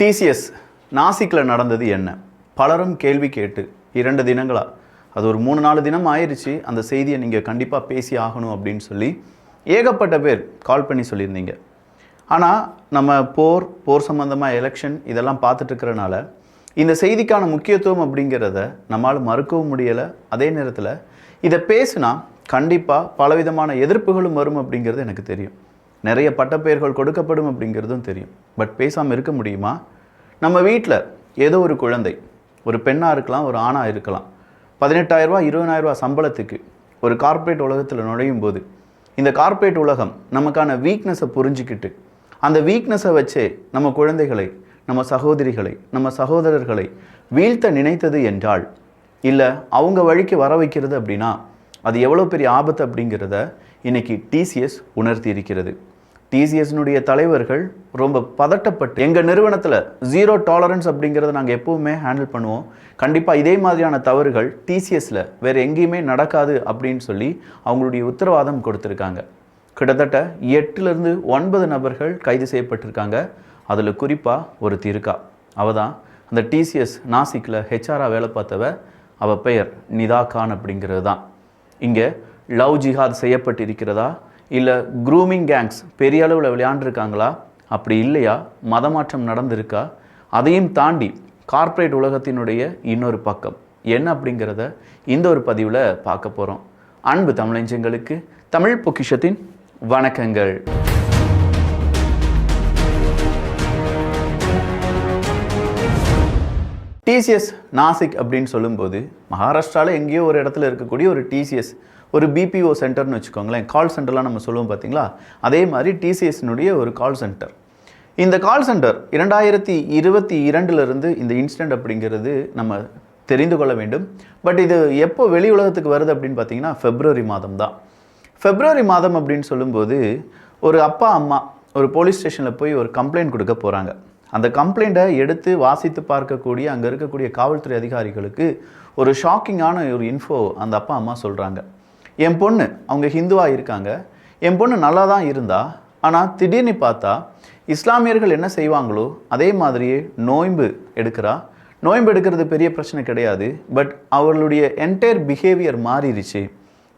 TCS நாசிக்கில் நடந்தது என்ன? பலரும் கேள்வி கேட்டு 2 தினங்களா, அது ஒரு 3-4 தினம் ஆயிடுச்சு, அந்த செய்தியை நீங்கள் கண்டிப்பாக பேசி ஆகணும் அப்படின்னு சொல்லி ஏகப்பட்ட பேர் கால் பண்ணி சொல்லியிருந்தீங்க. ஆனால் நம்ம போர் சம்மந்தமாக எலெக்ஷன் இதெல்லாம் பார்த்துட்ருக்கிறனால இந்த செய்திக்கான முக்கியத்துவம் அப்படிங்கிறத நம்மால் மறுக்கவும் முடியலை. அதே நேரத்தில் இதை பேசுனா கண்டிப்பாக பலவிதமான எதிர்ப்புகளும் வரும் அப்படிங்கிறது எனக்கு தெரியும். நிறைய பட்டப்பெயர்கள் கொடுக்கப்படும் அப்படிங்கிறதும் தெரியும். பட் பேசாமல் இருக்க முடியுமா? நம்ம வீட்டில் ஏதோ ஒரு குழந்தை, ஒரு பெண்ணாக இருக்கலாம், ஒரு ஆணாக இருக்கலாம், 18,000 ரூபா 20,000 ரூபா சம்பளத்துக்கு ஒரு கார்ப்பரேட் உலகத்தில் நுழையும் போது இந்த கார்ப்பரேட் உலகம் நமக்கான வீக்னஸை புரிஞ்சிக்கிட்டு அந்த வீக்னஸை வச்சே நம்ம குழந்தைகளை, நம்ம சகோதரிகளை, நம்ம சகோதரர்களை வீழ்த்த நினைத்தது என்றால், இல்லை அவங்க வழிக்கு வர வைக்கிறது அப்படின்னா அது எவ்வளோ பெரிய ஆபத்து அப்படிங்கிறத இன்னைக்கு டிசிஎஸ் உணர்த்தி இருக்கிறது. டிசிஎஸ்னுடைய தலைவர்கள் ரொம்ப பதட்டப்பட்டு, எங்கள் நிறுவனத்தில் 0 டாலரன்ஸ் அப்படிங்கிறத நாங்கள் எப்போவுமே ஹேண்டில் பண்ணுவோம், கண்டிப்பாக இதே மாதிரியான தவறுகள் டிசிஎஸில் வேறு எங்கேயுமே நடக்காது அப்படின்னு சொல்லி அவங்களுடைய உத்தரவாதம் கொடுத்துருக்காங்க. கிட்டத்தட்ட 8லிருந்து 9 நபர்கள் கைது செய்யப்பட்டிருக்காங்க. அதில் குறிப்பாக ஒரு இருக்கா. அவள் தான் அந்த டிசிஎஸ் நாசிக்கில் ஹெச்ஆராக வேலை பார்த்தவ. அவள் பெயர் நிதா கான் அப்படிங்கிறது தான். இங்கே லவ் ஜிஹாத் செய்யப்பட்டிருக்கிறதா, இல்லை க்ரூமிங் கேங்ஸ் பெரிய அளவில் விளையாண்டுருக்காங்களா, அப்படி இல்லையா மதமாற்றம் நடந்திருக்கா, அதையும் தாண்டி கார்ப்பரேட் உலகத்தினுடைய இன்னொரு பக்கம் என்ன அப்படிங்கிறத இந்த ஒரு பதிவில் பார்க்க போகிறோம். அன்பு தமிழஞ்சங்களுக்கு தமிழ் பொக்கிஷத்தின் வணக்கங்கள். டிசிஎஸ் நாசிக் அப்படின்னு சொல்லும்போது மகாராஷ்டிராவில் எங்கேயோ ஒரு இடத்துல இருக்கக்கூடிய ஒரு டிசிஎஸ், ஒரு பிபிஓ சென்டர்னு வச்சுக்கோங்களேன். கால் சென்டர்லாம் நம்ம சொல்லுவோம் பார்த்தீங்களா, அதே மாதிரி டிசிஎஸ்னுடைய ஒரு கால் சென்டர். இந்த கால் சென்டர் 2022 இந்த இன்சிடெண்ட் அப்படிங்கிறது நம்ம தெரிந்து கொள்ள வேண்டும். பட் இது எப்போ வெளி உலகத்துக்கு வருது அப்படின்னு பார்த்தீங்கன்னா February மாதம் தான். February மாதம் அப்படின்னு சொல்லும்போது ஒரு அப்பா அம்மா ஒரு போலீஸ் ஸ்டேஷனில் போய் ஒரு கம்ப்ளைண்ட் கொடுக்க போகிறாங்க. அந்த கம்ப்ளைண்ட்டை எடுத்து வாசித்து பார்க்கக்கூடிய அங்கே இருக்கக்கூடிய காவல்துறை அதிகாரிகளுக்கு ஒரு ஷாக்கிங்கான ஒரு இன்ஃபோ அந்த அப்பா அம்மா சொல்கிறாங்க. என் பொண்ணு, அவங்க ஹிந்துவாக இருக்காங்க, என் பொண்ணு நல்லா தான் இருந்தா, ஆனால் திடீர்னு பார்த்தா இஸ்லாமியர்கள் என்ன செய்வாங்களோ அதே மாதிரியே நோன்பு எடுக்கிறா. நோன்பு எடுக்கிறது பெரிய பிரச்சனை கிடையாது, பட் அவர்களுடைய என்டையர் பிஹேவியர் மாறிடுச்சு.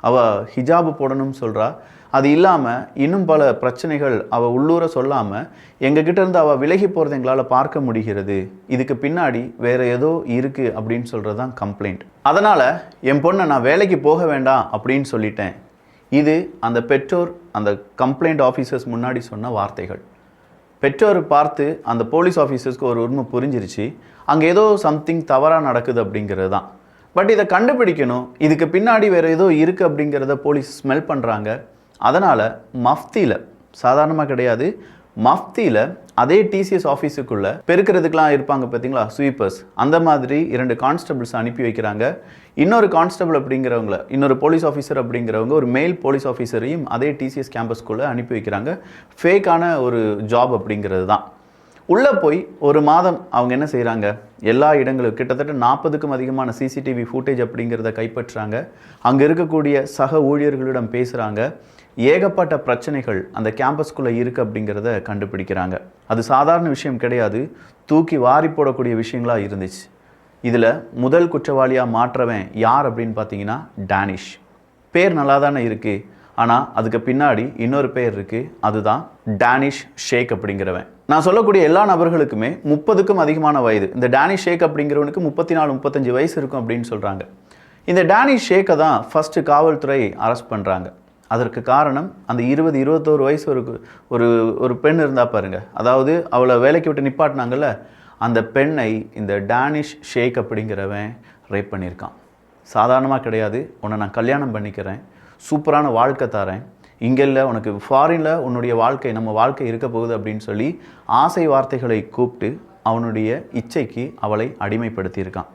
அவள் ஹிஜாபு போடணும்னு சொல்கிறா. அது இல்லாமல் இன்னும் பல பிரச்சனைகள் அவள் உள்ளூர சொல்லாமல் எங்ககிட்ட இருந்து அவள் விலகி போகிறத எங்களால் பார்க்க முடிகிறது. இதுக்கு பின்னாடி வேறு ஏதோ இருக்குது அப்படின்னு சொல்கிறது தான் கம்ப்ளைண்ட். அதனால் என் பொண்ணை நான் வேலைக்கு போக வேண்டாம் அப்படின்னு சொல்லிட்டேன். இது அந்த பெற்றோர் அந்த கம்ப்ளைண்ட் ஆஃபீஸர்ஸ் முன்னாடி சொன்ன வார்த்தைகள். பெற்றோர் பார்த்து அந்த போலீஸ் ஆஃபீஸர்ஸ்க்கு ஒரு உண்மை புரிஞ்சிருச்சு, அங்கே ஏதோ சம்திங் தவறாக நடக்குது அப்படிங்கிறது தான். பட் இதை கண்டுபிடிக்கணும், இதுக்கு பின்னாடி வேறு ஏதோ இருக்குது அப்படிங்கிறத போலீஸ் ஸ்மெல் பண்ணுறாங்க. அதனால் மஃப்தியில், சாதாரணமாக கிடையாது, மஃப்தியில் அதே டிசிஎஸ் ஆஃபீஸுக்குள்ளே பெருக்கிறதுக்கெலாம் இருப்பாங்க பார்த்தீங்களா, ஸ்வீப்பர்ஸ், அந்த மாதிரி 2 கான்ஸ்டபிள்ஸ் அனுப்பி வைக்கிறாங்க. இன்னொரு கான்ஸ்டபிள் அப்படிங்கிறவங்கள, இன்னொரு போலீஸ் ஆஃபீஸர் அப்படிங்கிறவங்க ஒரு மெயில் போலீஸ் ஆஃபீஸரையும் அதே டிசிஎஸ் கேம்பஸ்குள்ளே அனுப்பி வைக்கிறாங்க. ஃபேக்கான ஒரு ஜாப் அப்படிங்கிறது தான். உள்ளே போய் ஒரு மாதம் அவங்க என்ன செய்கிறாங்க, எல்லா இடங்களும் கிட்டத்தட்ட 40க்கும் அதிகமான சிசிடிவி ஃபுட்டேஜ் அப்படிங்கிறத கைப்பற்றுறாங்க. அங்கே இருக்கக்கூடிய சக ஊழியர்களிடம் பேசுகிறாங்க. ஏகப்பட்ட பிரச்சனைகள் அந்த கேம்பஸ்குள்ளே இருக்குது அப்படிங்கிறத கண்டுபிடிக்கிறாங்க. அது சாதாரண விஷயம் கிடையாது, தூக்கி வாரி போடக்கூடிய விஷயங்களாக இருந்துச்சு. இதில் முதல் குற்றவாளியாக மாற்றவன் யார் அப்படின்னு பார்த்தீங்கன்னா டேனிஷ். பேர் நல்லா தானே இருக்குது, ஆனால் அதுக்கு பின்னாடி இன்னொரு பேர் இருக்குது, அதுதான் டேனிஷ் ஷேக் அப்படிங்கிறவன். நான் சொல்லக்கூடிய எல்லா நபர்களுக்குமே 30க்கும் அதிகமான வயது. இந்த டேனிஷ் ஷேக் அப்படிங்கிறவனுக்கு 34-35 வயசு இருக்கும் அப்படின்னு சொல்கிறாங்க. இந்த டேனிஷ் ஷேக்கை தான் ஃபஸ்ட்டு காவல்துறை அரெஸ்ட் பண்ணுறாங்க. அதற்கு காரணம் அந்த 20-21 வயசு ஒரு ஒரு பெண் இருந்தால் பாருங்க, அதாவது அவளை வேலைக்கு விட்டு நிப்பாட்டினாங்கல்ல, அந்த பெண்ணை இந்த டேனிஷ் ஷேக் அப்படிங்கிறவன் ரேப் பண்ணியிருக்கான். சாதாரணமாக கிடையாது, உன்னை நான் கல்யாணம் பண்ணிக்கிறேன், சூப்பரான வாழ்க்கை தரேன், இங்கே இல்லை உனக்கு ஃபாரினில் உன்னுடைய வாழ்க்கை, நம்ம வாழ்க்கை இருக்க போகுது அப்படின்னு சொல்லி ஆசை வார்த்தைகளை கூப்பிட்டு அவனுடைய இச்சைக்கு அவளை அடிமைப்படுத்தியிருக்கான்.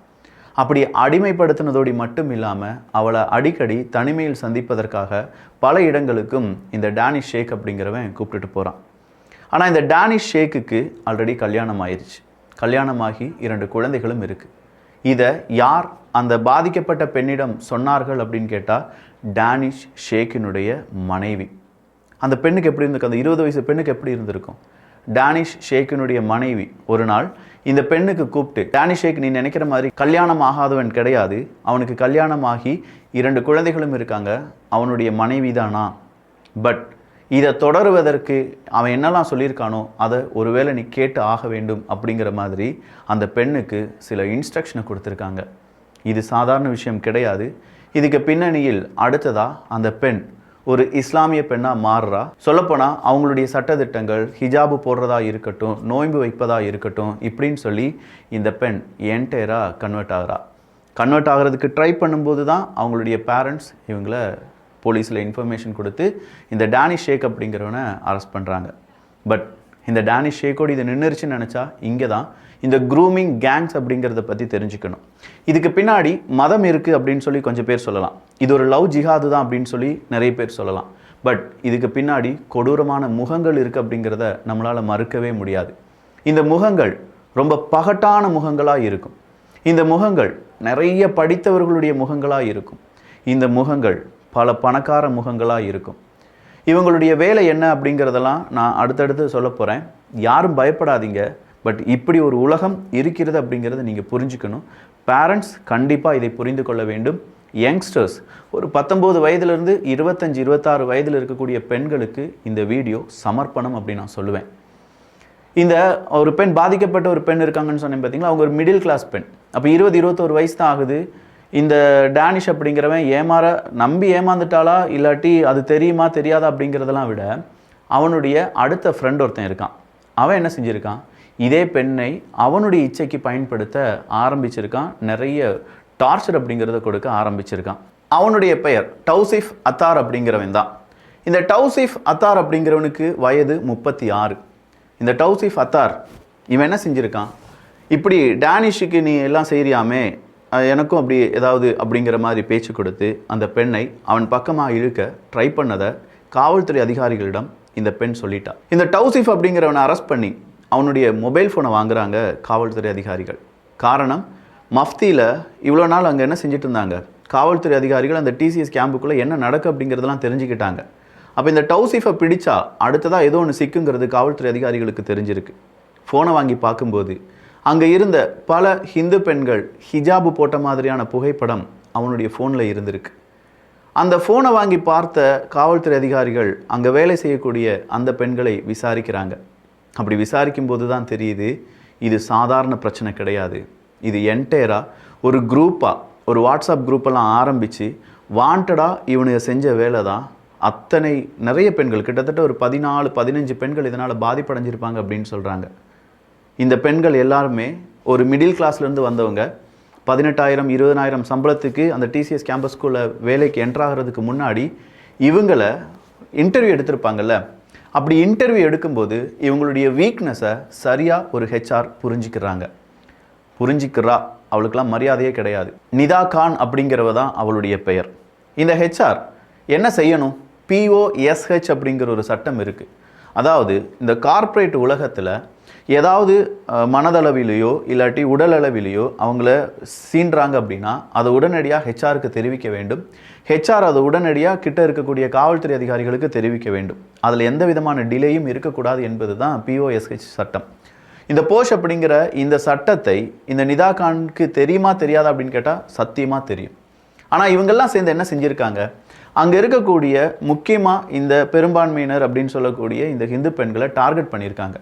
அப்படி அடிமைப்படுத்தினதோடு மட்டும் இல்லாமல் அவளை அடிக்கடி தனிமையில் சந்திப்பதற்காக பல இடங்களுக்கும் இந்த டேனிஷ் ஷேக் அப்படிங்கிறவன் கூப்பிட்டுட்டு போகிறான். ஆனால் இந்த டேனிஷ் ஷேக்குக்கு ஆல்ரெடி கல்யாணம் ஆயிடுச்சு. கல்யாணமாகி 2 குழந்தைகளும் இருக்குது. இதை யார் அந்த பாதிக்கப்பட்ட பெண்ணிடம் சொன்னார்கள் அப்படின்னு கேட்டால் டேனிஷ் ஷேக்கினுடைய மனைவி. அந்த பெண்ணுக்கு எப்படி இருந்திருக்கு, அந்த 20 வயசு பெண்ணுக்கு எப்படி இருந்திருக்கும்? டேனிஷ் ஷேக்கினுடைய மனைவி ஒரு நாள் இந்த பெண்ணுக்கு கூப்பிட்டு, டேனிஷ் ஷேக் நீ நினைக்கிற மாதிரி கல்யாணம் ஆகாதவன் கிடையாது, அவனுக்கு கல்யாணம் ஆகி 2 குழந்தைகளும் இருக்காங்க, அவனுடைய மனைவி தானா, பட் இதை தொடருவதற்கு அவன் என்னெல்லாம் சொல்லியிருக்கானோ அதை ஒருவேளை நீ கேட்டு ஆக வேண்டும் அப்படிங்கிற மாதிரி அந்த பெண்ணுக்கு சில இன்ஸ்ட்ரக்ஷனை கொடுத்துருக்காங்க. இது சாதாரண விஷயம் கிடையாது. இதுக்கு பின்னணியில் அடுத்ததாக அந்த பெண் ஒரு இஸ்லாமிய பெண்ணாக மாறுறா. சொல்லப்போனால் அவங்களுடைய சட்டத்திட்டங்கள் ஹிஜாபு போடுறதா இருக்கட்டும், நோன்பு வைப்பதா இருக்கட்டும், இப்படின்னு சொல்லி இந்த பெண் என்டையராக கன்வெர்ட் ஆகிறதுக்கு ட்ரை பண்ணும்போது தான் அவங்களுடைய பேரண்ட்ஸ் இவங்களை போலீஸில் இன்ஃபர்மேஷன் கொடுத்து இந்த டேனிஷ் ஷேக் அப்படிங்கிறவனை அரெஸ்ட் பண்ணுறாங்க. பட் இந்த டேனிஷ் ஷேக்கோடு இது நின்றுச்சுன்னு நினச்சா இங்கே தான் இந்த க்ரூமிங் கேங்ஸ் அப்படிங்கிறத பற்றி தெரிஞ்சுக்கணும். இதுக்கு பின்னாடி மதம் இருக்குது அப்படின்னு சொல்லி கொஞ்சம் பேர் சொல்லலாம், இது ஒரு லவ் ஜிஹாது தான் அப்படின்னு சொல்லி நிறைய பேர் சொல்லலாம். பட் இதுக்கு பின்னாடி கொடூரமான முகங்கள் இருக்குது அப்படிங்கிறத நம்மளால் மறுக்கவே முடியாது. இந்த முகங்கள் ரொம்ப பகட்டான முகங்களாக இருக்கும். இந்த முகங்கள் நிறைய படித்தவர்களுடைய முகங்களாக இருக்கும். இந்த முகங்கள் பல பணக்கார முகங்களாக இருக்கும். இவங்களுடைய வேலை என்ன அப்படிங்கிறதெல்லாம் நான் அடுத்தடுத்து சொல்ல போகிறேன். யாரும் பயப்படாதீங்க. பட் இப்படி ஒரு உலகம் இருக்கிறது அப்படிங்கிறத நீங்கள் புரிஞ்சுக்கணும். பேரண்ட்ஸ் கண்டிப்பாக இதை புரிந்து கொள்ள வேண்டும். யங்ஸ்டர்ஸ் ஒரு 19 வயதிலிருந்து 25-26 வயதில் இருக்கக்கூடிய பெண்களுக்கு இந்த வீடியோ சமர்ப்பணம் அப்படின்னு நான் சொல்லுவேன். இந்த ஒரு பெண் பாதிக்கப்பட்ட ஒரு பெண் இருக்காங்கன்னு சொன்னேன் பார்த்தீங்களா, அவங்க ஒரு மிடில் கிளாஸ் பெண். அப்போ 20-21 வயசு தான் ஆகுது. இந்த டேனிஷ் அப்படிங்கிறவன் நம்பி ஏமாந்துட்டாளா இல்லாட்டி அது தெரியுமா தெரியாதா அப்படிங்கிறதெல்லாம் விட அவனுடைய அடுத்த ஃப்ரெண்ட் ஒருத்தன் இருக்கான். அவன் என்ன செஞ்சுருக்கான், இதே பெண்ணை அவனுடைய இச்சைக்கு பயன்படுத்த ஆரம்பிச்சிருக்கான். நிறைய டார்ச்சர் அப்படிங்கிறத கொடுக்க ஆரம்பிச்சிருக்கான். அவனுடைய பெயர் டவுசிஃப் அத்தார் அப்படிங்கிறவன் தான். இந்த டவுசிஃப் அத்தார் அப்படிங்கிறவனுக்கு வயது 36. இந்த டவுசிஃப் அத்தார் இவன் என்ன செஞ்சுருக்கான், இப்படி டேனிஷுக்கு நீ எல்லாம் செய்றியாமே, எனக்கும் அப்படி ஏதாவது அப்படிங்கிற மாதிரி பேச்சு கொடுத்து அந்த பெண்ணை அவன் பக்கமாக இழுக்க ட்ரை பண்ணதை காவல்துறை அதிகாரிகளிடம் இந்த பெண் சொல்லிட்டா. இந்த டவுசிஃப் அப்படிங்கிறவனை அரெஸ்ட் பண்ணி அவனுடைய மொபைல் ஃபோனை வாங்குறாங்க காவல்துறை அதிகாரிகள். காரணம், மஃப்தியில் இவ்வளோ நாள் அங்கே என்ன செஞ்சுட்டு இருந்தாங்க, காவல்துறை அதிகாரிகள் அந்த டிசிஎஸ் கேம்புக்குள்ளே என்ன நடக்கு அப்படிங்கிறதெல்லாம் தெரிஞ்சுக்கிட்டாங்க. அப்போ இந்த டவுசிஃபை பிடிச்சா அடுத்ததாக ஏதோ ஒன்று சிக்குங்கிறது காவல்துறை அதிகாரிகளுக்கு தெரிஞ்சிருக்கு. ஃபோனை வாங்கி பார்க்கும்போது அங்கே இருந்த பல ஹிந்து பெண்கள் ஹிஜாபு போட்ட மாதிரியான புகைப்படம் அவனுடைய ஃபோனில் இருந்திருக்கு. அந்த ஃபோனை வாங்கி பார்த்த காவல்துறை அதிகாரிகள் அங்கே வேலை செய்யக்கூடிய அந்த பெண்களை விசாரிக்கிறாங்க. அப்படி விசாரிக்கும்போது தான் தெரியுது, இது சாதாரண பிரச்சனை கிடையாது. இது என்டையராக ஒரு குரூப்பாக, ஒரு வாட்ஸ்அப் குரூப்பெல்லாம் ஆரம்பித்து வாண்டடாக இவனுங்க செஞ்ச வேலை தான். அத்தனை நிறைய பெண்கள், கிட்டத்தட்ட ஒரு 14-15 பெண்கள் இதனால் பாதிப்படைஞ்சிருப்பாங்க அப்படின்னு சொல்கிறாங்க. இந்த பெண்கள் எல்லாருமே ஒரு மிடில் கிளாஸ்லேருந்து வந்தவங்க. 18,000-20,000 சம்பளத்துக்கு அந்த டிசிஎஸ் கேம்பஸ்குள்ளே வேலைக்கு என்ட்ராகிறதுக்கு முன்னாடி இவங்களை இன்டர்வியூ எடுத்திருப்பாங்கல்ல. அப்படி இன்டர்வியூ எடுக்கும்போது இவங்களுடைய வீக்னஸை சரியாக ஒரு ஹெச்ஆர் புரிஞ்சிக்கிறா. அவளுக்கெல்லாம் மரியாதையே கிடையாது. நிதா கான் அப்படிங்கிறவ தான் அவளுடைய பெயர். இந்த ஹெச்ஆர் என்ன செய்யணும், POSH அப்படிங்கிற ஒரு சட்டம் இருக்குது. அதாவது இந்த கார்ப்பரேட் உலகத்தில் ஏதாவது மனதளவிலேயோ இல்லாட்டி உடல் அளவிலேயோ அவங்கள சீன்றாங்க அப்படின்னா அதை உடனடியாக ஹெச்ஆருக்கு தெரிவிக்க வேண்டும். ஹெச்ஆர் அதை உடனடியாக கிட்ட இருக்கக்கூடிய காவல்துறை அதிகாரிகளுக்கு தெரிவிக்க வேண்டும். அதில் எந்த விதமான டிலேயும் இருக்கக்கூடாது என்பது தான் POSH சட்டம். இந்த போஷ் அப்படிங்கிற இந்த சட்டத்தை இந்த நிதா கானுக்கு தெரியுமா தெரியாதா அப்படின்னு கேட்டால் சத்தியமாக தெரியும். ஆனால் இவங்கெல்லாம் சேர்ந்து என்ன செஞ்சுருக்காங்க, அங்கே இருக்கக்கூடிய முக்கியமாக இந்த பெரும்பான்மையினர் அப்படின்னு சொல்லக்கூடிய இந்த ஹிந்து பெண்களை டார்கெட் பண்ணியிருக்காங்க.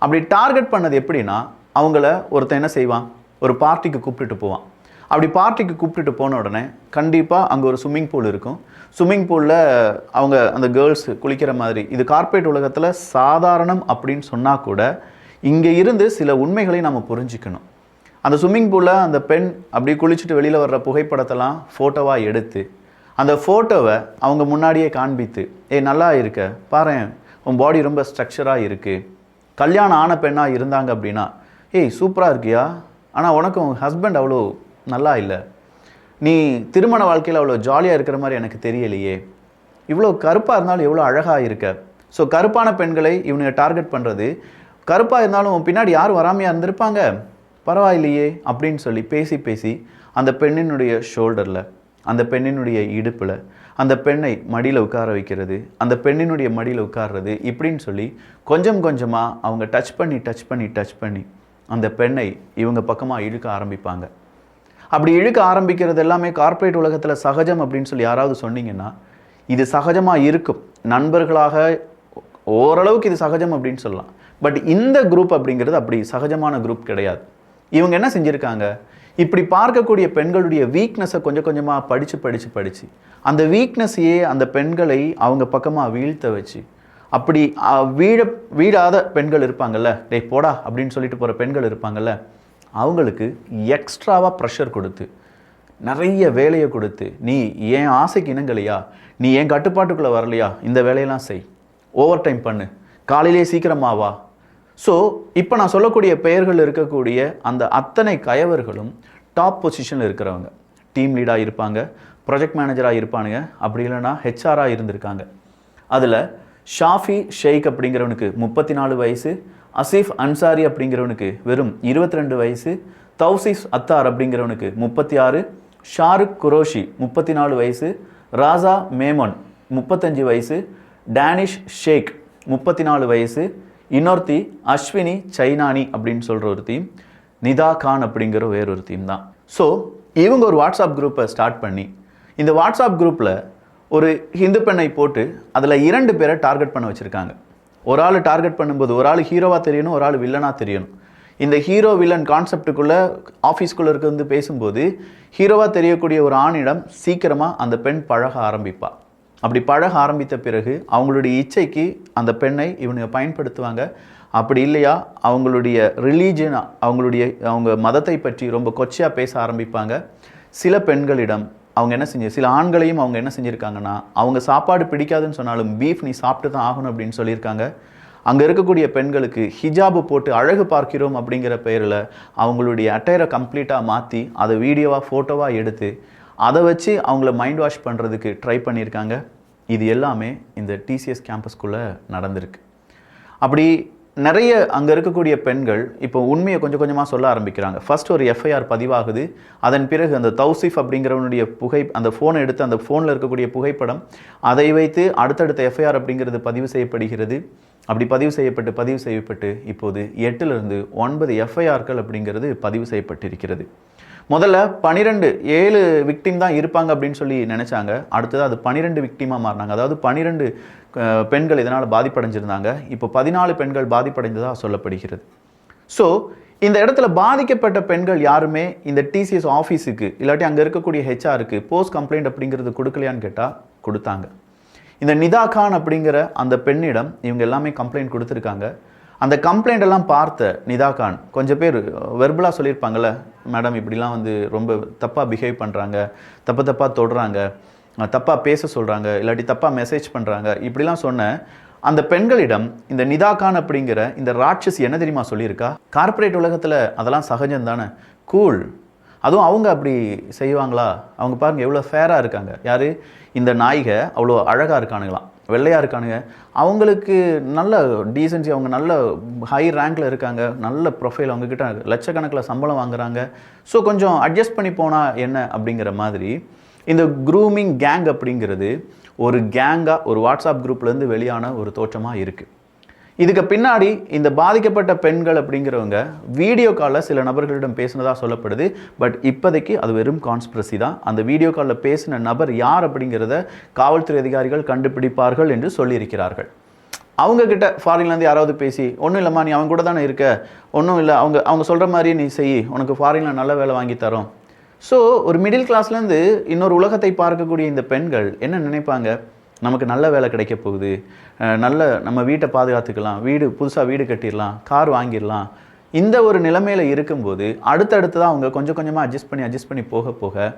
அப்படி டார்கெட் பண்ணது எப்படின்னா, அவங்கள ஒருத்தன் என்ன செய்வான், ஒரு பார்ட்டிக்கு கூப்பிட்டுட்டு போவான். அப்படி பார்ட்டிக்கு கூப்பிட்டுட்டு போன உடனே கண்டிப்பாக அங்கே ஒரு ஸ்விம்மிங் பூல் இருக்கும். ஸ்விம்மிங் பூலில் அவங்க அந்த கேர்ள்ஸ் குளிக்கிற மாதிரி, இது கார்ப்பரேட் உலகத்தில் சாதாரணம் அப்படின்னு சொன்னால் கூட இங்கே இருந்து சில உண்மைகளை நம்ம புரிஞ்சிக்கணும். அந்த ஸ்விம்மிங் பூலில் அந்த பெண் அப்படி குளிச்சுட்டு வெளியில் வர்ற புகைப்படத்தெல்லாம் ஃபோட்டோவாக எடுத்து அந்த ஃபோட்டோவை அவங்க முன்னாடியே காண்பித்து, நல்லா இருக்க பாரேன், உன் பாடி ரொம்ப ஸ்ட்ரக்சராக இருக்குது, கல்யாணம் ஆன பெண்ணாக இருந்தாங்க அப்படின்னா, சூப்பராக இருக்கியா, ஆனால் உனக்கு உன் ஹஸ்பண்ட் அவ்வளோ நல்லா இல்லை, நீ திருமண வாழ்க்கையில் அவ்வளோ ஜாலியாக இருக்கிற மாதிரி எனக்கு தெரியலையே, இவ்வளோ கருப்பாக இருந்தாலும் எவ்வளோ அழகாக இருக்க. ஸோ கருப்பான பெண்களை இவனுங்க டார்கெட் பண்ணுறது, கருப்பாக இருந்தாலும் பின்னாடி யாரும் வராமையாக இருந்திருப்பாங்க, பரவாயில்லையே அப்படின்னு சொல்லி பேசி அந்த பெண்ணினுடைய ஷோல்டரில், அந்த பெண்ணினுடைய இடுப்பில், அந்த பெண்ணை மடியில் உட்கார வைக்கிறது, அந்த பெண்ணினுடைய மடியில் உட்கார்றது, இப்படின்னு சொல்லி கொஞ்சம் கொஞ்சமாக அவங்க டச் பண்ணி அந்த பெண்ணை இவங்க பக்கமாக இழுக்க ஆரம்பிப்பாங்க. அப்படி இழுக்க ஆரம்பிக்கிறது எல்லாமே கார்ப்பரேட் உலகத்தில் சகஜம் அப்படின்னு சொல்லி யாராவது சொன்னீங்கன்னா, இது சகஜமாக இருக்கும். நண்பர்களாக ஓரளவுக்கு இது சகஜம் அப்படின்னு சொல்லலாம். பட் இந்த குரூப் அப்படிங்கிறது அப்படி சகஜமான குரூப் கிடையாது. இவங்க என்ன செஞ்சுருக்காங்க, இப்படி பார்க்கக்கூடிய பெண்களுடைய வீக்னஸை கொஞ்சம் கொஞ்சமாக படித்து அந்த வீக்னஸையே அந்த பெண்களை அவங்க பக்கமாக வீழ்த்த வச்சு, அப்படி வீழாத பெண்கள் இருப்பாங்கல்ல, டேய் போடா அப்படின்னு சொல்லிட்டு போகிற பெண்கள் இருப்பாங்கல்ல, அவங்களுக்கு எக்ஸ்ட்ராவாக ப்ரெஷர் கொடுத்து, நிறைய வேலையை கொடுத்து, நீ என் ஆசைக்கு இணங்கலையா, நீ என் கட்டுப்பாட்டுக்குள்ளே வரலையா, இந்த வேலையெல்லாம் செய், ஓவர் டைம் பண்ணு, காலையிலே சீக்கிரமாக வா. ஸோ இப்போ நான் சொல்லக்கூடிய பெயர்கள் இருக்கக்கூடிய அந்த அத்தனை கயவர்களும் டாப் பொசிஷனில் இருக்கிறவங்க. டீம் லீடாக இருப்பாங்க, ப்ராஜெக்ட் மேனேஜராக இருப்பானுங்க, அப்படி இல்லைனா ஹெச்ஆராக இருந்திருக்காங்க. அதில் ஷாஃபி ஷேக் அப்படிங்கிறவனுக்கு 34 வயசு, அசீஃப் அன்சாரி அப்படிங்கிறவனுக்கு வெறும் 22 வயசு, தௌசிஃப் அத்தார் அப்படிங்கிறவனுக்கு 36, ஷாருக் குரோஷி 34 வயசு, ராசா மேமன் 35 வயசு, டேனிஷ் ஷேக் 34 வயசு, இன்னொருத்தி அஸ்வினி சைனானி அப்படின்னு சொல்கிற ஒரு டீம், நிதா கான் அப்படிங்கிற வேறொரு டீம் தான். ஸோ இவங்க ஒரு வாட்ஸ்அப் குரூப்பை ஸ்டார்ட் பண்ணி, இந்த வாட்ஸ்அப் குரூப்பில் ஒரு ஹிந்து பெண்ணை போட்டு அதில் 2 பேரை டார்கெட் பண்ண வச்சுருக்காங்க. ஒரு ஆள் டார்கெட் பண்ணும்போது ஒரு ஆள் ஹீரோவாக தெரியணும், ஒரு ஆள் வில்லனாக தெரியணும். இந்த ஹீரோ வில்லன் கான்செப்டுக்குள்ளே ஆஃபீஸ்குள்ளே இருக்கிறது பேசும்போது ஹீரோவாக தெரியக்கூடிய ஒரு ஆணிடம் சீக்கிரமாக அந்த பெண் பழக ஆரம்பிப்பாள். அப்படி பழக ஆரம்பித்த பிறகு அவங்களுடைய இச்சைக்கு அந்த பெண்ணை இவனுங்க பயன்படுத்துவாங்க. அப்படி இல்லையா அவங்களுடைய ரிலீஜன், அவங்க மதத்தை பற்றி ரொம்ப கொச்சையாக பேச ஆரம்பிப்பாங்க. சில பெண்களிடம் அவங்க என்ன சில ஆண்களையும் அவங்க என்ன செஞ்சுருக்காங்கன்னா, அவங்க சாப்பாடு பிடிக்காதுன்னு சொன்னாலும் பீஃப் நீ சாப்பிட்டு தான் ஆகணும் அப்படின்னு சொல்லியிருக்காங்க. அங்கே இருக்கக்கூடிய பெண்களுக்கு ஹிஜாபு போட்டு அழகு பார்க்கிறோம் அப்படிங்கிற பெயரில் அவங்களுடைய அட்டையரை கம்ப்ளீட்டாக மாற்றி அதை வீடியோவாக ஃபோட்டோவாக எடுத்து அதை வச்சு அவங்கள மைண்ட் வாஷ் பண்ணுறதுக்கு ட்ரை பண்ணியிருக்காங்க. இது எல்லாமே இந்த டிசிஎஸ் கேம்பஸ்குள்ளே நடந்திருக்கு. அப்படி நிறைய அங்கே இருக்கக்கூடிய பெண்கள் இப்போ உண்மையை கொஞ்சம் கொஞ்சமாக சொல்ல ஆரம்பிக்கிறாங்க. ஃபர்ஸ்ட் ஒரு எஃப்ஐஆர் பதிவாகுது. அதன் பிறகு அந்த தௌசிஃப் அப்படிங்கிறவனுடைய அந்த ஃபோனை எடுத்து அந்த ஃபோனில் இருக்கக்கூடிய புகைப்படம் அதை வைத்து அடுத்தடுத்த எஃப்ஐஆர் அப்படிங்கிறது பதிவு செய்யப்படுகிறது. அப்படி பதிவு செய்யப்பட்டு இப்போது 8லிருந்து 9 எஃப்ஐஆர்கள் அப்படிங்கிறது பதிவு செய்யப்பட்டிருக்கிறது. முதல்ல 7 விக்டிம் தான் இருப்பாங்க அப்படின்னு சொல்லி நினச்சாங்க. அடுத்தது அது 12 விக்டிமாக மாறினாங்க. அதாவது 12 பெண்கள் இதனால் பாதிப்படைஞ்சிருந்தாங்க. இப்போ 14 பெண்கள் பாதிப்படைந்ததாக சொல்லப்படுகிறது. ஸோ இந்த இடத்துல பாதிக்கப்பட்ட பெண்கள் யாருமே இந்த டிசிஎஸ் ஆஃபீஸுக்கு இல்லாட்டி அங்கே இருக்கக்கூடிய ஹெச்ஆருக்கு போஸ்ட் கம்ப்ளைண்ட் அப்படிங்கிறது கொடுக்கலையான்னு கேட்டால் கொடுத்தாங்க. இந்த நிதா கான் அப்படிங்கிற அந்த பெண்ணிடம் இவங்க எல்லாமே கம்ப்ளைண்ட் கொடுத்துருக்காங்க. அந்த கம்ப்ளைண்ட் எல்லாம் பார்த்த நிதா கான் கொஞ்சம் பேர் வெர்பலாக சொல்லியிருப்பாங்கள்ல, மேடம் இப்படிலாம் ரொம்ப தப்பாக பிஹேவ் பண்ணுறாங்க, தப்பாக தொடுறாங்க, தப்பாக பேச சொல்கிறாங்க, இல்லாட்டி தப்பாக மெசேஜ் பண்ணுறாங்க, இப்படிலாம் சொன்ன அந்த பெண்களிடம் இந்த நிதா கான் அப்படிங்கிற இந்த ராட்சஸ் என்ன தெரியுமா சொல்லியிருக்கா, கார்ப்பரேட் உலகத்தில் அதெல்லாம் சகஜம் தானே, கூல், அதுவும் அவங்க அப்படி செய்வாங்களா, அவங்க பாருங்கள் எவ்வளோ ஃபேராக இருக்காங்க, யார் இந்த நாய்க அவ்வளோ அழகாக இருக்கானுங்களாம், வெள்ளையாக இருக்கானுங்க, அவங்களுக்கு நல்ல டீசன்சி, அவங்க நல்ல ஹை ரேங்கில் இருக்காங்க, நல்ல ப்ரொஃபைல், அவங்கக்கிட்ட லட்சக்கணக்கில் சம்பளம் வாங்குறாங்க, ஸோ கொஞ்சம் அட்ஜஸ்ட் பண்ணி போனால் என்ன அப்படிங்கிற மாதிரி இந்த க்ரூமிங் கேங் அப்படிங்கிறது ஒரு கேங்காக ஒரு வாட்ஸ்அப் குரூப்லேருந்து வெளியான ஒரு தோற்றமாக இருக்குது. இதுக்கு பின்னாடி இந்த பாதிக்கப்பட்ட பெண்கள் அப்படிங்கிறவங்க வீடியோ காலில் சில நபர்களிடம் பேசினதாக சொல்லப்படுது. பட் இப்போதைக்கு அது வெறும் கான்ஸ்பிரசி தான். அந்த வீடியோ காலில் பேசின நபர் யார் அப்படிங்கிறத காவல்துறை அதிகாரிகள் கண்டுபிடிப்பார்கள் என்று சொல்லியிருக்கிறார்கள். அவங்கக்கிட்ட ஃபாரின்லேருந்து யாராவது பேசி, ஒன்றும் இல்லைம்மா நீ அவங்க கூட தானே இருக்க, ஒன்றும் இல்லை, அவங்க சொல்கிற மாதிரியே நீ செய், உனக்கு ஃபாரினில் நல்ல வேலை வாங்கி தரோம். ஸோ ஒரு மிடில் கிளாஸ்லேருந்து இன்னொரு உலகத்தை பார்க்கக்கூடிய இந்த பெண்கள் என்ன நினைப்பாங்க, நமக்கு நல்ல வேலை கிடைக்க போகுது, நம்ம வீட்டை பாதுகாத்துக்கலாம், புதுசாக வீடு கட்டிடலாம், கார் வாங்கிடலாம், இந்த ஒரு நிலைமையில் இருக்கும்போது அடுத்தடுத்ததான் அவங்க கொஞ்சம் கொஞ்சமாக அட்ஜஸ்ட் பண்ணி போக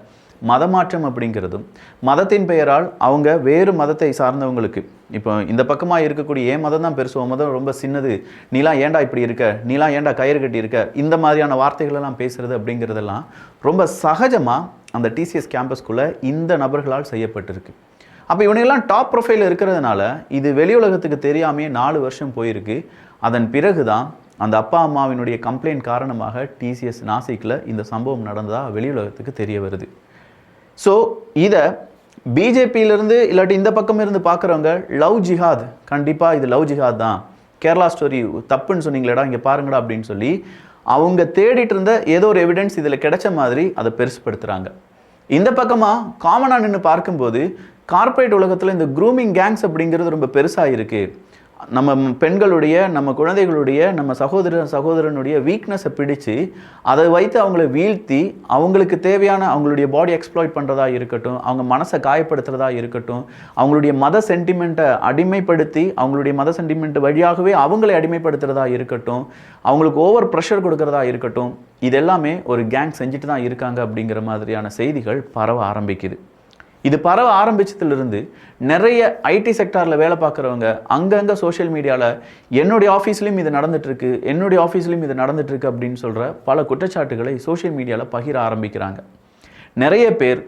மதமாற்றம் அப்படிங்கிறதும், மதத்தின் பெயரால் அவங்க வேறு மதத்தை சார்ந்தவங்களுக்கு, இப்போ இந்த பக்கமாக இருக்கக்கூடிய ஏன் மதம் தான் பெருசு, மதம் ரொம்ப சின்னது, நீலாம் ஏண்டா இப்படி இருக்க, நீலாம் ஏண்டா கயிறு கட்டி இருக்க, இந்த மாதிரியான வார்த்தைகளெல்லாம் பேசுகிறது அப்படிங்கிறதெல்லாம் ரொம்ப சகஜமாக அந்த டிசிஎஸ் கேம்பஸ்குள்ளே இந்த நபர்களால் செய்யப்பட்டிருக்கு. அப்போ இவனுங்கெல்லாம் டாப் ப்ரொஃபைல் இருக்கிறதுனால இது வெளி உலகத்துக்கு தெரியாமையே 4 வருஷம் போயிருக்கு. அதன் பிறகு தான் அந்த அப்பா அம்மாவினுடைய கம்ப்ளைண்ட் காரணமாக டிசிஎஸ் நாசிக்கில் இந்த சம்பவம் நடந்ததாக வெளி உலகத்துக்கு தெரிய வருது. ஸோ இதை பிஜேபியிலிருந்து இல்லாட்டி இந்த பக்கம் இருந்து பார்க்குறவங்க லவ் ஜிஹாத், கண்டிப்பாக இது லவ் ஜிஹாத் தான், கேரளா ஸ்டோரி தப்புன்னு சொன்னீங்களேடா இங்கே பாருங்கடா அப்படின்னு சொல்லி அவங்க தேடிட்டு இருந்த ஏதோ ஒரு எவிடன்ஸ் இதில் கிடைச்ச மாதிரி அதை பெருசுப்படுத்துகிறாங்க. இந்த பக்கமாக காமனாக நின்று பார்க்கும்போது கார்ப்பரேட் உலகத்தில் இந்த க்ரூமிங் கேங்ஸ் அப்படிங்கிறது ரொம்ப பெருசாக இருக்குது. நம்ம பெண்களுடைய, நம்ம குழந்தைகளுடைய, நம்ம சகோதரனுடைய வீக்னஸை பிடிச்சு அதை வைத்து அவங்கள வீழ்த்தி அவங்களுக்கு தேவையான அவங்களுடைய பாடி எக்ஸ்ப்ளாய்ட் பண்ணுறதா இருக்கட்டும், அவங்க மனசை காயப்படுத்துகிறதா இருக்கட்டும், அவங்களுடைய மத சென்டிமெண்ட்டை அடிமைப்படுத்தி அவங்களுடைய மத சென்டிமெண்ட் வழியாகவே அவங்களை அடிமைப்படுத்துகிறதா இருக்கட்டும், அவங்களுக்கு ஓவர் ப்ரெஷர் கொடுக்கறதா இருக்கட்டும், இதெல்லாமே ஒரு கேங் செஞ்சுட்டு தான் இருக்காங்க அப்படிங்கிற மாதிரியான செய்திகள் பரவ ஆரம்பிக்குது. இது பரவ ஆரம்பிச்சதுலேருந்து நிறைய ஐடி செக்டாரில் வேலை பார்க்குறவங்க அங்கங்கே சோஷியல் மீடியாவில் என்னுடைய ஆஃபீஸ்லேயும் இது நடந்துகிட்ருக்கு, என்னுடைய ஆஃபீஸ்லேயும் இது நடந்துகிட்ருக்கு அப்படின்னு சொல்கிற பல குற்றச்சாட்டுகளை சோஷியல் மீடியாவில் பகிர ஆரம்பிக்கிறாங்க. நிறைய பேர்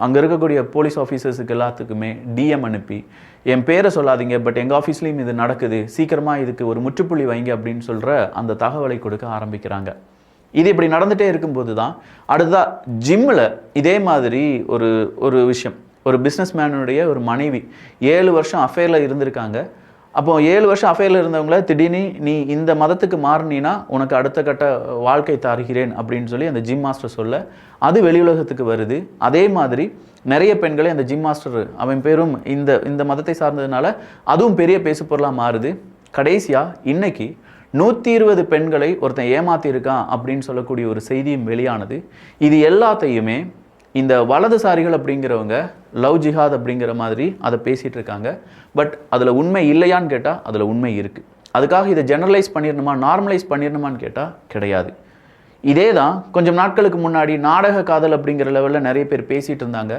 அங்கே இருக்கக்கூடிய போலீஸ் ஆஃபீஸர்ஸுக்கு எல்லாத்துக்குமே டிஎம் அனுப்பி என் பேரை சொல்லாதீங்க, பட் எங்கள் ஆஃபீஸ்லேயும் இது நடக்குது, சீக்கிரமாக இதுக்கு ஒரு முற்றுப்புள்ளி வைங்க அப்படின்னு சொல்கிற அந்த தகவலை கொடுக்க ஆரம்பிக்கிறாங்க. இது இப்படி நடந்துகிட்டே இருக்கும்போது தான் அடுத்ததாக ஜிம்மில் இதே மாதிரி ஒரு விஷயம், ஒரு பிஸ்னஸ் மேனுடைய ஒரு மனைவி 7 வருஷம் அஃபேரில் இருந்திருக்காங்க. அப்போது 7 வருஷம் அஃபேரில் இருந்தவங்கள திடீர்னு நீ இந்த மதத்துக்கு மாறினீன்னா உனக்கு அடுத்த கட்ட வாழ்க்கை தருகிறேன் அப்படின்னு சொல்லி அந்த ஜிம் மாஸ்டர் சொல்ல அது வெளி உலகத்துக்கு வருது. அதே மாதிரி நிறைய பெண்களை அந்த ஜிம் மாஸ்டர் அவன் பேரும் இந்த மதத்தை சார்ந்ததுனால அதுவும் பெரிய பேசு பொருளாக மாறுது. கடைசியாக இன்னைக்கு 120 பெண்களை ஒருத்தன் ஏமாத்தியிருக்கான் அப்படின்னு சொல்லக்கூடிய ஒரு செய்தியும் வெளியானது. இது எல்லாத்தையுமே இந்த வலதுசாரிகள் அப்படிங்கிறவங்க லவ் ஜிஹாத் அப்படிங்கிற மாதிரி அதை பேசிகிட்டு இருக்காங்க. பட் அதில் உண்மை இல்லையான்னு கேட்டால் அதில் உண்மை இருக்குது. அதுக்காக இதை ஜெனரலைஸ் பண்ணிடணுமா, நார்மலைஸ் பண்ணிடணுமான்னு கேட்டால் கிடையாது. இதே தான் கொஞ்சம் நாட்களுக்கு முன்னாடி நாடக காதல் அப்படிங்கிற லெவலில் நிறைய பேர் பேசிகிட்டு இருந்தாங்க.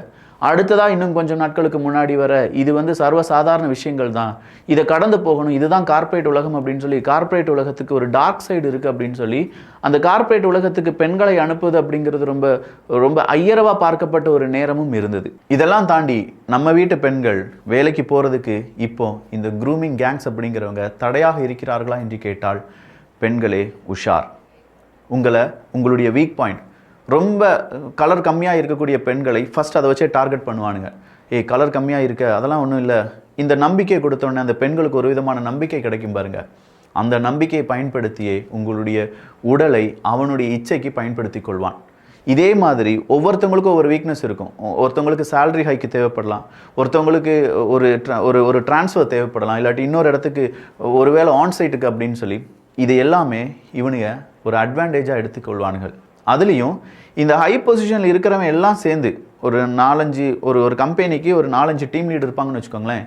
அடுத்ததாக இன்னும் கொஞ்சம் நாட்களுக்கு முன்னாடி வர இது சர்வசாதாரண விஷயங்கள் தான், இதை கடந்து போகணும், இதுதான் கார்ப்பரேட் உலகம் அப்படின்னு சொல்லி கார்ப்பரேட் உலகத்துக்கு ஒரு டார்க் சைடு இருக்குது அப்படின்னு சொல்லி அந்த கார்ப்பரேட் உலகத்துக்கு பெண்களை அனுப்புவது அப்படிங்கிறது ரொம்ப ரொம்ப ஐயரவாக பார்க்கப்பட்ட ஒரு நேரமும் இருந்தது. இதெல்லாம் தாண்டி நம்ம வீட்டு பெண்கள் வேலைக்கு போகிறதுக்கு இப்போ இந்த க்ரூமிங் கேங்ஸ் அப்படிங்கிறவங்க தடையாக இருக்கிறார்களா என்று கேட்டால் பெண்களே உஷார். உங்களுடைய வீக் பாயிண்ட் ரொம்ப கலர் கம்மியாக இருக்கக்கூடிய பெண்களை ஃபஸ்ட் அதை வச்சே டார்கெட் பண்ணுவானுங்க. கலர் கம்மியாக இருக்க அதெல்லாம் ஒன்றும் இல்லை, இந்த நம்பிக்கை கொடுத்தோன்னே அந்த பெண்களுக்கு ஒரு விதமான நம்பிக்கை கிடைக்கும் பாருங்க. அந்த நம்பிக்கையை பயன்படுத்தியே உங்களுடைய உடலை அவனுடைய இச்சைக்கு பயன்படுத்தி கொள்வான். இதே மாதிரி ஒவ்வொருத்தவங்களுக்கும் ஒரு வீக்னஸ் இருக்கும். ஒருத்தவங்களுக்கு சேலரி ஹைக்கு தேவைப்படலாம், ஒருத்தவங்களுக்கு ஒரு டிரான்ஸ்ஃபர் தேவைப்படலாம், இல்லாட்டி இன்னொரு இடத்துக்கு ஒருவேளை ஆன்சைட்டுக்கு அப்படின்னு சொல்லி இது எல்லாமே இவனுங்க ஒரு அட்வான்டேஜாக எடுத்துக்கொள்வானுங்கள். அதுலேயும் இந்த ஹை பொசிஷனில் இருக்கிறவங்க எல்லாம் சேர்ந்து ஒரு 4-5 ஒரு கம்பெனிக்கு ஒரு 4-5 டீம் லீடர் இருப்பாங்கன்னு வச்சுக்கோங்களேன்.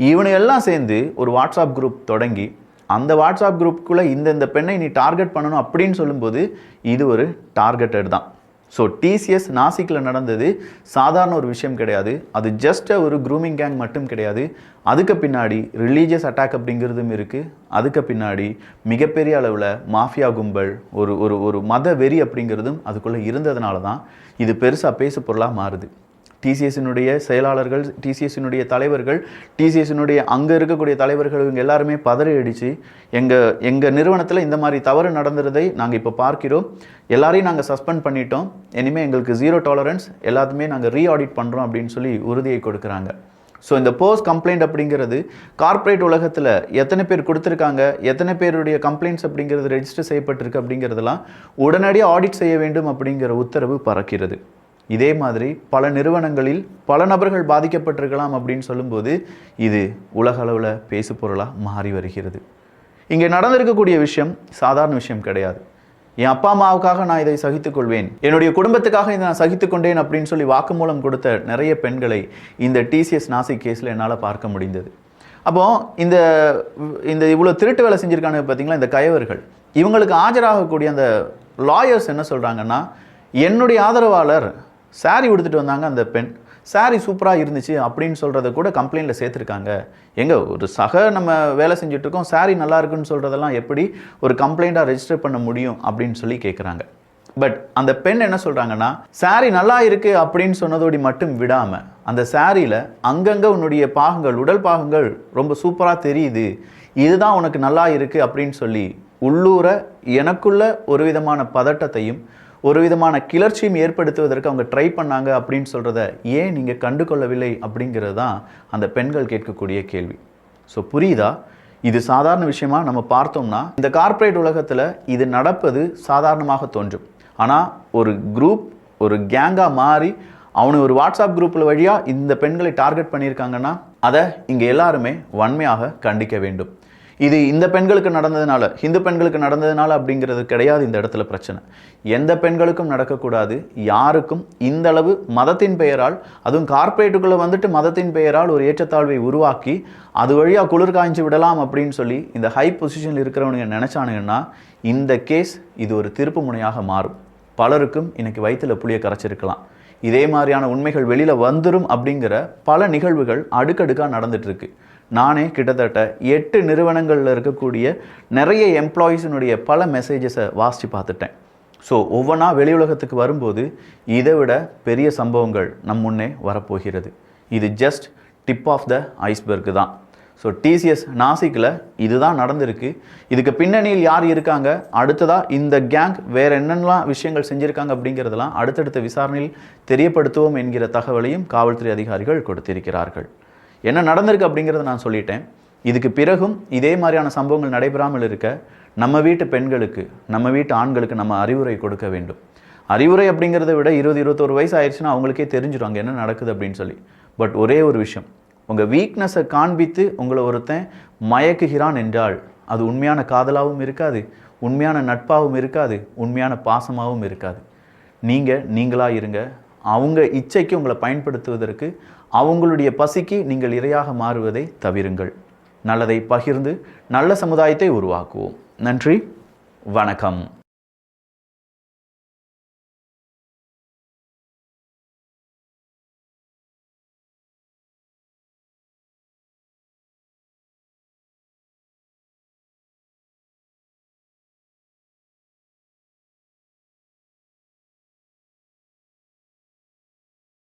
இவனு எல்லாம் சேர்ந்து ஒரு வாட்ஸ்அப் குரூப் தொடங்கி அந்த வாட்ஸ்அப் குரூப்புக்குள்ளே இந்த பெண்ணை நீ டார்கெட் பண்ணணும் அப்படின்னு சொல்லும்போது இது ஒரு டார்கெட்டட் தான். ஸோ டிசிஎஸ் நாசிக்கில் நடந்தது சாதாரண ஒரு விஷயம் கிடையாது. அது ஜஸ்ட் ஒரு க்ரூமிங் கேங் மட்டும் கிடையாது. அதுக்கு பின்னாடி ரிலீஜியஸ் அட்டாக் அப்படிங்கிறதும் இருக்குது. அதுக்கு பின்னாடி மிகப்பெரிய அளவில் மாஃபியா கும்பல், ஒரு மத வெறி அப்படிங்கிறதும் அதுக்குள்ளே இருந்ததுனால தான் இது பெருசாக பேசு பொருளாக மாறுது. டிசிஎஸ்னுடைய செயலாளர்கள், டிசிஎஸ்னுடைய தலைவர்கள், டிசிஎஸ்னுடைய அங்கே இருக்கக்கூடிய தலைவர்கள் இவங்க எல்லாருமே பதறி அடித்து எங்கள் நிறுவனத்தில் இந்த மாதிரி தவறு நடந்துறதை நாங்கள் இப்போ பார்க்கிறோம், எல்லாரையும் நாங்கள் சஸ்பெண்ட் பண்ணிட்டோம், இனிமேல் எங்களுக்கு 0 டாலரன்ஸ், எல்லாத்துமே நாங்கள் ரீஆடிட் பண்ணுறோம் அப்படின்னு சொல்லி உறுதியை கொடுக்குறாங்க. ஸோ இந்த போஸ்ட் கம்ப்ளைண்ட் அப்படிங்கிறது கார்ப்பரேட் உலகத்தில் எத்தனை பேர் கொடுத்துருக்காங்க, எத்தனை பேருடைய கம்ப்ளைண்ட்ஸ் அப்படிங்கிறது ரெஜிஸ்டர் செய்யப்பட்டிருக்கு அப்படிங்கிறதெல்லாம் உடனடியாக ஆடிட் செய்ய வேண்டும் அப்படிங்கிற உத்தரவு பறக்கிறது. இதே மாதிரி பல நிறுவனங்களில் பல நபர்கள் பாதிக்கப்பட்டிருக்கலாம் அப்படின்னு சொல்லும்போது இது உலக அளவில் பேசு பொருளாக மாறி வருகிறது. இங்கே நடந்திருக்கக்கூடிய விஷயம் சாதாரண விஷயம் கிடையாது. என் அப்பா அம்மாவுக்காக நான் இதை சகித்துக்கொள்வேன், என்னுடைய குடும்பத்துக்காக இதை நான் சகித்துக்கொண்டேன் அப்படின்னு சொல்லி வாக்குமூலம் கொடுத்த நிறைய பெண்களை இந்த டிசிஎஸ் நாசிக் கேஸில் என்னால் பார்க்க முடிந்தது. அப்போது இந்த இவ்வளோ திருட்டு வேலை செஞ்சுருக்காங்க பார்த்தீங்களா இந்த கயவர்கள், இவங்களுக்கு ஆஜராகக்கூடிய அந்த லாயர்ஸ் என்ன சொல்கிறாங்கன்னா, என்னுடைய ஆதரவாளர் சாரி உடுத்துட்டு வந்தாங்க, அந்த பெண் சாரி சூப்பராக இருந்துச்சு அப்படின்னு சொல்கிறத கூட கம்ப்ளைண்ட்டில் சேர்த்துருக்காங்க. ஒரு நம்ம வேலை செஞ்சுட்ருக்கோம், சாரி நல்லா இருக்குன்னு சொல்கிறதெல்லாம் எப்படி ஒரு கம்ப்ளைண்ட்டாக ரெஜிஸ்டர் பண்ண முடியும் அப்படின்னு சொல்லி கேட்குறாங்க. பட் அந்த பெண் என்ன சொல்கிறாங்கன்னா, சாரி நல்லா இருக்குது அப்படின்னு சொன்னதோடு மட்டும் விடாமல் அந்த சாரியில் அங்கங்கே உன்னுடைய பாகங்கள், உடல் பாகங்கள் ரொம்ப சூப்பராக தெரியுது, இதுதான் உனக்கு நல்லா இருக்குது அப்படின்னு சொல்லி உள்ளூர எனக்குள்ள ஒரு விதமான பதட்டத்தையும் ஒரு விதமான கிளர்ச்சியும் ஏற்படுத்துவதற்கு அவங்க ட்ரை பண்ணாங்க அப்படின்னு சொல்கிறத ஏன் நீங்கள் கண்டு கொள்ளவில்லை அப்படிங்கிறது தான் அந்த பெண்கள் கேட்கக்கூடிய கேள்வி. ஸோ புரியுதா? இது சாதாரண விஷயமா நம்ம பார்த்தோம்னா இந்த கார்ப்பரேட் உலகத்தில் இது நடப்பது சாதாரணமாக தோன்றும். ஆனால் ஒரு குரூப், ஒரு கேங்காக மாறி அவனு ஒரு வாட்ஸ்அப் குரூப்பில் வழியாக இந்த பெண்களை டார்கெட் பண்ணியிருக்காங்கன்னா அதை இங்கே எல்லாருமே வன்மையாக கண்டிக்க வேண்டும். இது இந்த பெண்களுக்கு நடந்ததுனால, ஹிந்து பெண்களுக்கு நடந்ததுனால அப்படிங்கிறது கிடையாது. இந்த இடத்துல பிரச்சனை எந்த பெண்களுக்கும் நடக்கக்கூடாது. யாருக்கும் இந்த அளவு மதத்தின் பெயரால், அதுவும் கார்ப்பரேட்டுக்குள்ளே வந்துட்டு மதத்தின் பெயரால் ஒரு ஏற்றத்தாழ்வை உருவாக்கி அது வழியாக குளிர் காய்ச்சி விடலாம் அப்படின்னு சொல்லி இந்த ஹை பொசிஷனில் இருக்கிறவனுங்க நினச்சானுங்கன்னா இந்த கேஸ் இது ஒரு திருப்பு முனையாக மாறும். பலருக்கும் இன்னைக்கு வயிற்றில் புளிய கரைச்சிருக்கலாம். இதே மாதிரியான உண்மைகள் வெளியில் வந்துடும் அப்படிங்கிற பல நிகழ்வுகள் அடுக்கடுக்காக நடந்துட்டுருக்கு. நானே கிட்டத்தட்ட 8 நிறுவனங்களில் இருக்கக்கூடிய நிறைய எம்ப்ளாயீஸினுடைய பல மெசேஜஸை வாசித்து பார்த்துட்டேன். ஸோ ஒவ்வொன்றா வெளி உலகத்துக்கு வரும்போது இதை விட பெரிய சம்பவங்கள் நம் முன்னே வரப்போகிறது. இது just tip of the iceberg தான். ஸோ டிசிஎஸ் நாசிக்கில் இதுதான் நடந்திருக்கு. இதுக்கு பின்னணியில் யார் இருக்காங்க, அடுத்ததாக இந்த கேங் வேறு என்னென்னலாம் விஷயங்கள் செஞ்சுருக்காங்க அப்படிங்கிறதெல்லாம் அடுத்தடுத்த விசாரணையில் தெரியப்படுத்துவோம் என்கிற தகவலையும் காவல்துறை அதிகாரிகள் கொடுத்திருக்கிறார்கள். என்ன நடந்திருக்கு அப்படிங்கிறத நான் சொல்லிட்டேன். இதுக்கு பிறகும் இதே மாதிரியான சம்பவங்கள் நடைபெறாமல் இருக்க நம்ம வீட்டு பெண்களுக்கு, நம்ம வீட்டு ஆண்களுக்கு நம்ம அறிவுரை கொடுக்க வேண்டும். அறிவுரை அப்படிங்கிறத விட 20-21 வயசு ஆயிடுச்சுன்னா அவங்களுக்கே தெரிஞ்சிடும் அங்கே என்ன நடக்குது அப்படின்னு சொல்லி. பட் ஒரே ஒரு விஷயம், உங்கள் வீக்னஸை காண்பித்து உங்களை ஒருத்தன் மயக்குகிறான் என்றால் அது உண்மையான காதலாகவும் இருக்காது, உண்மையான நட்பாகவும் இருக்காது, உண்மையான பாசமாகவும் இருக்காது. நீங்களாக இருங்க. அவங்க இச்சைக்கு உங்களை பயன்படுத்துவதற்கு, அவங்களுடைய பசிக்கு நீங்கள் இரையாக மாறுவதை தவிருங்கள். நல்லதை பகிர்ந்து நல்ல சமுதாயத்தை உருவாக்குவோம். நன்றி, வணக்கம்.